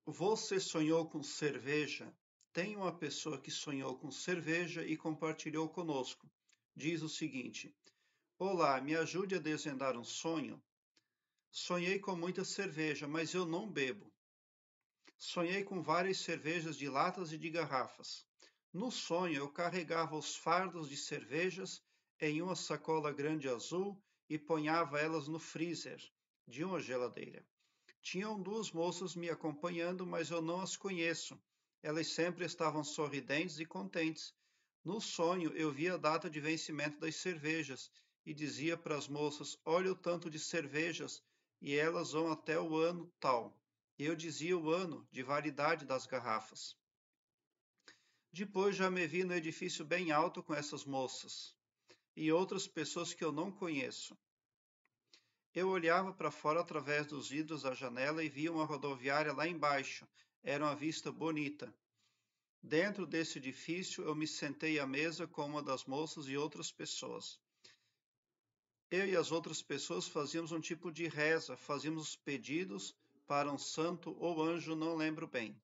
Você sonhou com cerveja? Tem uma pessoa que sonhou com cerveja e compartilhou conosco. Diz o seguinte: Olá, me ajude a desvendar um sonho. Sonhei com muita cerveja, mas eu não bebo. Sonhei com várias cervejas de latas e de garrafas. No sonho, eu carregava os fardos de cervejas em uma sacola grande azul e ponhava elas no freezer de uma geladeira. Tinham duas moças me acompanhando, mas eu não as conheço. Elas sempre estavam sorridentes e contentes. No sonho, eu vi a data de vencimento das cervejas e dizia para as moças: Olha o tanto de cervejas, e elas vão até o ano tal. Eu dizia o ano de validade das garrafas. Depois já me vi no edifício bem alto com essas moças e outras pessoas que eu não conheço. Eu olhava para fora através dos vidros da janela e via uma rodoviária lá embaixo. Era uma vista bonita. Dentro desse edifício, eu me sentei à mesa com uma das moças e outras pessoas. Eu e as outras pessoas fazíamos um tipo de reza, fazíamos pedidos para um santo ou anjo, não lembro bem.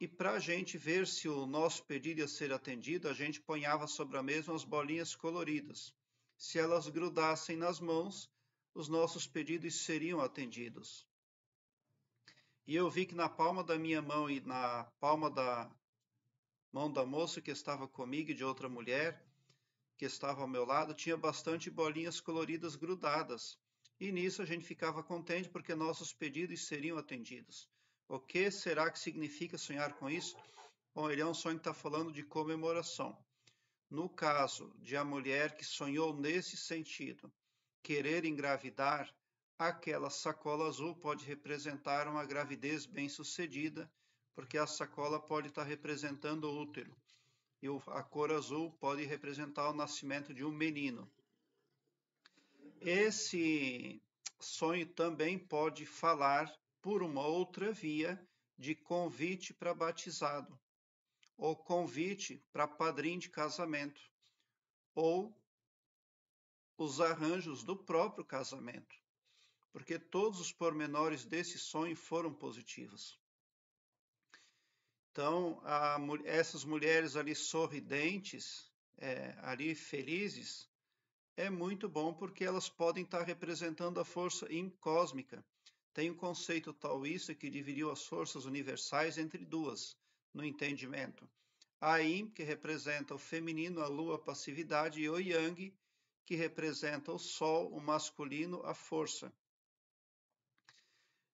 E para a gente ver se o nosso pedido ia ser atendido, a gente ponhava sobre a mesa umas bolinhas coloridas. Se elas grudassem nas mãos, os nossos pedidos seriam atendidos. E eu vi que na palma da minha mão e na palma da mão da moça que estava comigo e de outra mulher que estava ao meu lado, tinha bastante bolinhas coloridas grudadas. E nisso a gente ficava contente porque nossos pedidos seriam atendidos. O que será que significa sonhar com isso? Bom, ele é um sonho que está falando de comemoração. No caso de a mulher que sonhou nesse sentido, querer engravidar, aquela sacola azul pode representar uma gravidez bem-sucedida, porque a sacola pode estar representando o útero. E a cor azul pode representar o nascimento de um menino. Esse sonho também pode falar, por uma outra via, de convite para batizado, ou convite para padrinho de casamento, ou os arranjos do próprio casamento, porque todos os pormenores desse sonho foram positivos. Então, essas mulheres ali sorridentes, ali felizes, é muito bom porque elas podem estar representando a força cósmica. Tem um conceito taoísta que dividiu as forças universais entre duas, no entendimento. A Yin, que representa o feminino, a lua, a passividade, e o Yang, que representa o sol, o masculino, a força.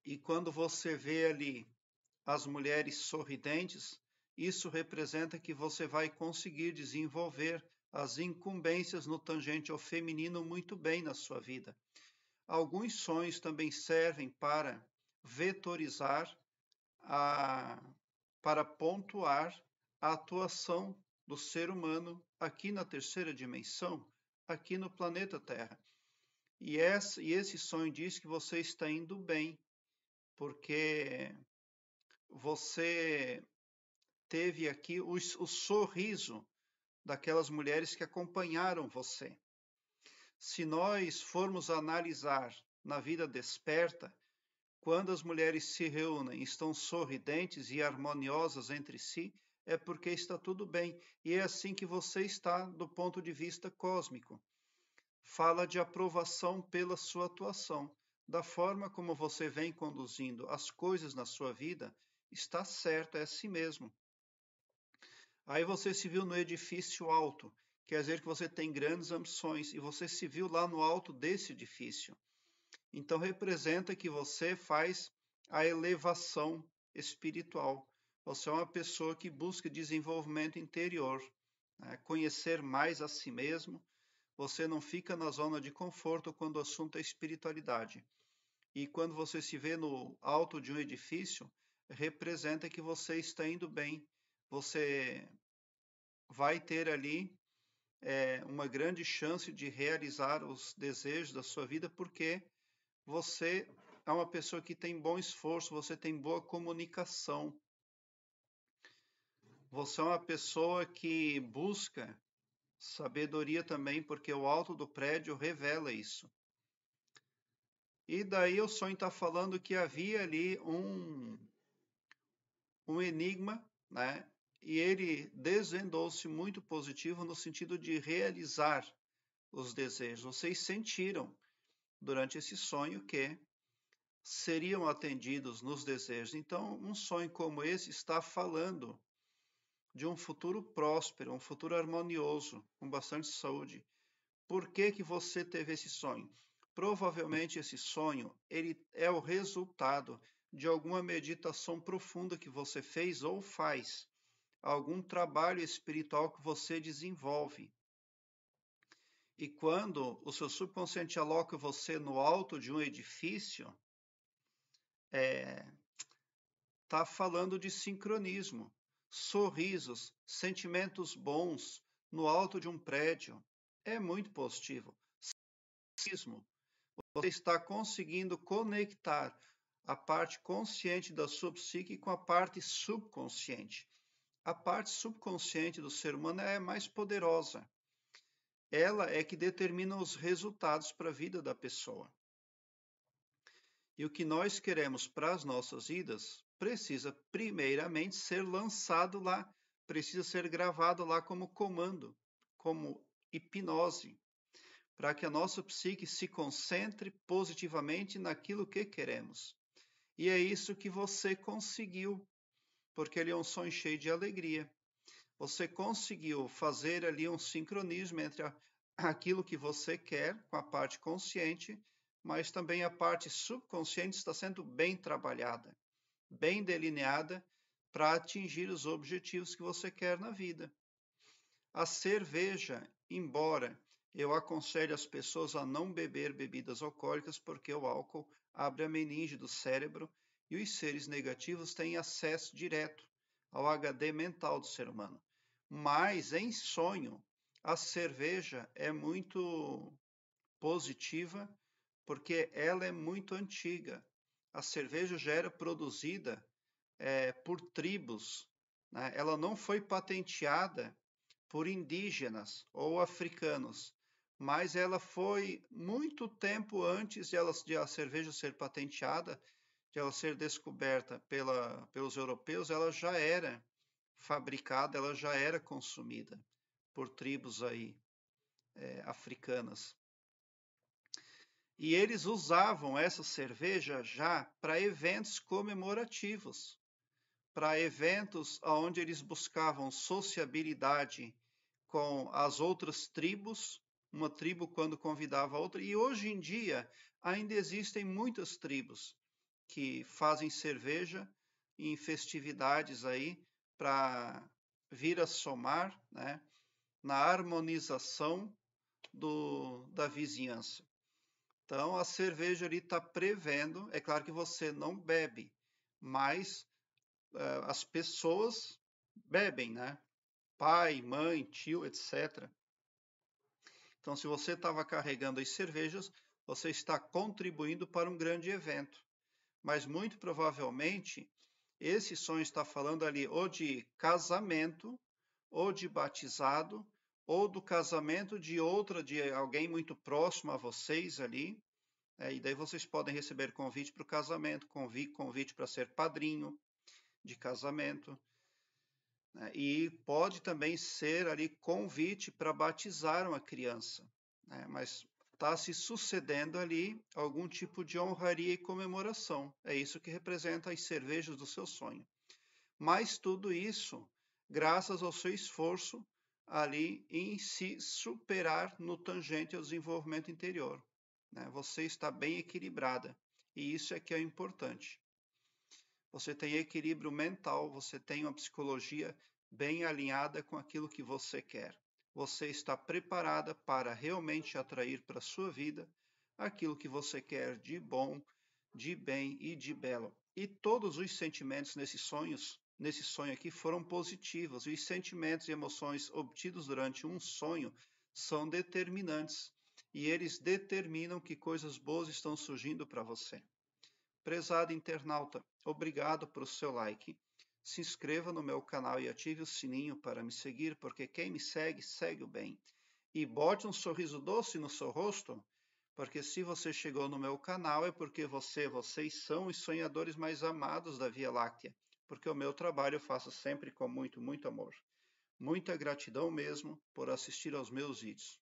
E quando você vê ali as mulheres sorridentes, isso representa que você vai conseguir desenvolver as incumbências no tangente ao feminino muito bem na sua vida. Alguns sonhos também servem para vetorizar, para pontuar a atuação do ser humano aqui na terceira dimensão, aqui no planeta Terra. E esse sonho diz que você está indo bem, porque você teve aqui o sorriso daquelas mulheres que acompanharam você. Se nós formos analisar na vida desperta, quando as mulheres se reúnem, estão sorridentes e harmoniosas entre si, é porque está tudo bem. E é assim que você está do ponto de vista cósmico. Fala de aprovação pela sua atuação. Da forma como você vem conduzindo as coisas na sua vida, está certo, é assim mesmo. Aí você se viu no edifício alto, quer dizer que você tem grandes ambições, e você se viu lá no alto desse edifício. Então representa que você faz a elevação espiritual. Você é uma pessoa que busca desenvolvimento interior, né? Conhecer mais a si mesmo. Você não fica na zona de conforto quando o assunto é espiritualidade. E quando você se vê no alto de um edifício, representa que você está indo bem. Você vai ter ali uma grande chance de realizar os desejos da sua vida, porque você é uma pessoa que tem bom esforço, você tem boa comunicação. Você é uma pessoa que busca sabedoria também, porque o alto do prédio revela isso. E daí o sonho está falando que havia ali um enigma, né? E ele desvendou-se muito positivo no sentido de realizar os desejos. Vocês sentiram durante esse sonho que seriam atendidos nos desejos. Então, um sonho como esse está falando de um futuro próspero, um futuro harmonioso, com bastante saúde. Por que que você teve esse sonho? Provavelmente esse sonho, ele é o resultado de alguma meditação profunda que você fez ou faz, algum trabalho espiritual que você desenvolve. E quando o seu subconsciente aloca você no alto de um edifício, está falando de sincronismo, sorrisos, sentimentos bons no alto de um prédio. É muito positivo. Você está conseguindo conectar a parte consciente da sua psique com a parte subconsciente. A parte subconsciente do ser humano é mais poderosa. Ela é que determina os resultados para a vida da pessoa. E o que nós queremos para as nossas vidas precisa primeiramente ser lançado lá, precisa ser gravado lá como comando, como hipnose, para que a nossa psique se concentre positivamente naquilo que queremos. E é isso que você conseguiu, porque ele é um sonho cheio de alegria. Você conseguiu fazer ali um sincronismo entre aquilo que você quer com a parte consciente, mas também a parte subconsciente está sendo bem trabalhada, bem delineada para atingir os objetivos que você quer na vida. A cerveja, embora eu aconselhe as pessoas a não beber bebidas alcoólicas, porque o álcool abre a meninge do cérebro e os seres negativos têm acesso direto ao HD mental do ser humano. Mas em sonho, a cerveja é muito positiva porque ela é muito antiga. A cerveja já era produzida por tribos, né? Ela não foi patenteada por indígenas ou africanos, mas ela foi muito tempo antes de a cerveja ser patenteada, de ela ser descoberta pelos europeus, ela já era fabricada, ela já era consumida por tribos aí africanas. E eles usavam essa cerveja já para eventos comemorativos, para eventos onde eles buscavam sociabilidade com as outras tribos, uma tribo quando convidava a outra, e hoje em dia ainda existem muitas tribos que fazem cerveja em festividades aí para vir a somar, né, na harmonização da vizinhança. Então, a cerveja ali está prevendo, é claro que você não bebe, mas as pessoas bebem, né? Pai, mãe, tio, etc. Então, se você estava carregando as cervejas, você está contribuindo para um grande evento. Mas muito provavelmente, esse sonho está falando ali ou de casamento, ou de batizado, ou do casamento de alguém muito próximo a vocês ali. E daí vocês podem receber convite para o casamento, convite para ser padrinho de casamento. E pode também ser ali convite para batizar uma criança, né? Mas está se sucedendo ali algum tipo de honraria e comemoração. É isso que representa as cervejas do seu sonho. Mas tudo isso graças ao seu esforço ali em se superar no tangente ao desenvolvimento interior, né? Você está bem equilibrada e isso é que é importante. Você tem equilíbrio mental, você tem uma psicologia bem alinhada com aquilo que você quer. Você está preparada para realmente atrair para a sua vida aquilo que você quer de bom, de bem e de belo. E todos os sentimentos nesse sonho aqui foram positivos. Os sentimentos e emoções obtidos durante um sonho são determinantes e eles determinam que coisas boas estão surgindo para você. Prezado internauta, obrigado por seu like. Se inscreva no meu canal e ative o sininho para me seguir, porque quem me segue, segue o bem. E bote um sorriso doce no seu rosto, porque se você chegou no meu canal é porque vocês são os sonhadores mais amados da Via Láctea, porque o meu trabalho eu faço sempre com muito, muito amor. Muita gratidão mesmo por assistir aos meus vídeos.